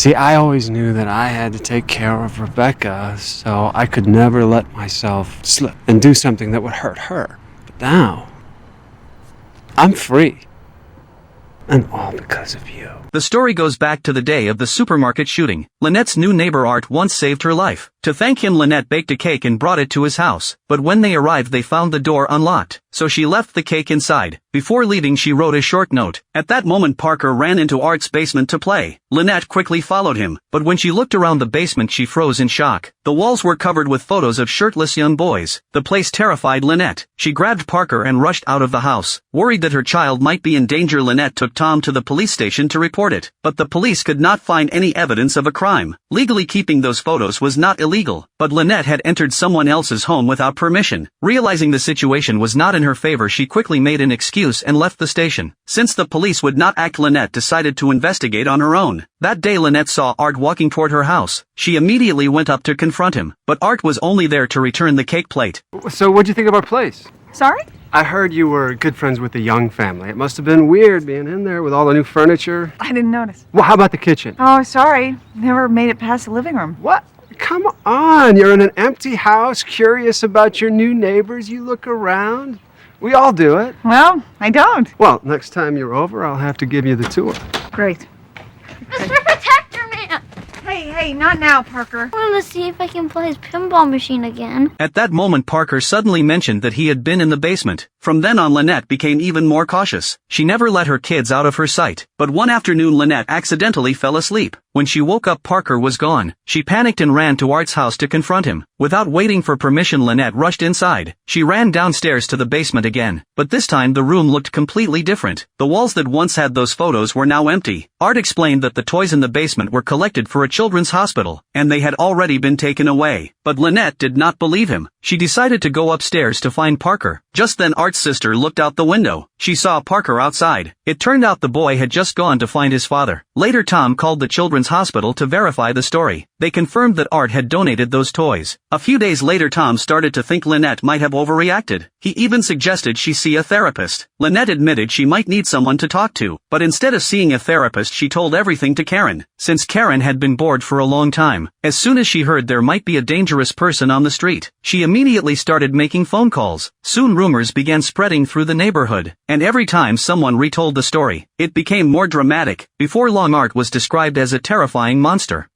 See, I always knew that I had to take care of Rebecca, so I could never let myself slip and do something that would hurt her. But now, I'm free. And all because of you. The story goes back to the day of the supermarket shooting. Lynette's new neighbor Art once saved her life. To thank him, Lynette baked a cake and brought it to his house. But when they arrived, they found the door unlocked. So she left the cake inside. Before leaving, she wrote a short note. At that moment, Parker ran into Art's basement to play. Lynette quickly followed him. But when she looked around the basement, she froze in shock. The walls were covered with photos of shirtless young boys. The place terrified Lynette. She grabbed Parker and rushed out of the house. Worried that her child might be in danger, Lynette took Tom to the police station to report it. But the police could not find any evidence of a crime. Legally, keeping those photos was not illegal. But Lynette had entered someone else's home without permission. Realizing the situation was not in her favor, she quickly made an excuse and left the station. Since the police would not act, Lynette decided to investigate on her own. That day, Lynette saw Art walking toward her house. She immediately went up to confront him. But Art was only there to return the cake plate. So what'd you think of our place? Sorry? I heard you were good friends with the Young family. It must have been weird being in there with all the new furniture. I didn't notice. Well, how about the kitchen? Oh, sorry. Never made it past the living room. What? Come on, you're in an empty house, curious about your new neighbors. You look around. We all do it. Well, I don't. Well, next time you're over, I'll have to give you the tour. Great. Mr. Protector Man! Hey, not now, Parker. I want to see if I can play his pinball machine again. At that moment, Parker suddenly mentioned that he had been in the basement. From then on, Lynette became even more cautious. She never let her kids out of her sight. But one afternoon, Lynette accidentally fell asleep. When she woke up, Parker was gone. She panicked and ran to Art's house to confront him. Without waiting for permission, Lynette rushed inside. She ran downstairs to the basement again. But this time, the room looked completely different. The walls that once had those photos were now empty. Art explained that the toys in the basement were collected for a children's hospital, and they had already been taken away. But Lynette did not believe him. She decided to go upstairs to find Parker. Just then, Art's sister looked out the window. She saw Parker outside. It turned out the boy had just gone to find his father. Later, Tom called the children's hospital to verify the story. They confirmed that Art had donated those toys. A few days later, Tom started to think Lynette might have overreacted. He even suggested she see a therapist. Lynette admitted she might need someone to talk to, but instead of seeing a therapist, she told everything to Karen. Since Karen had been bored for a long time, as soon as she heard there might be a dangerous person on the street, she immediately started making phone calls. Soon rumors began spreading through the neighborhood, and every time someone retold the story, it became more dramatic. Before long, Art was described as a terrifying monster.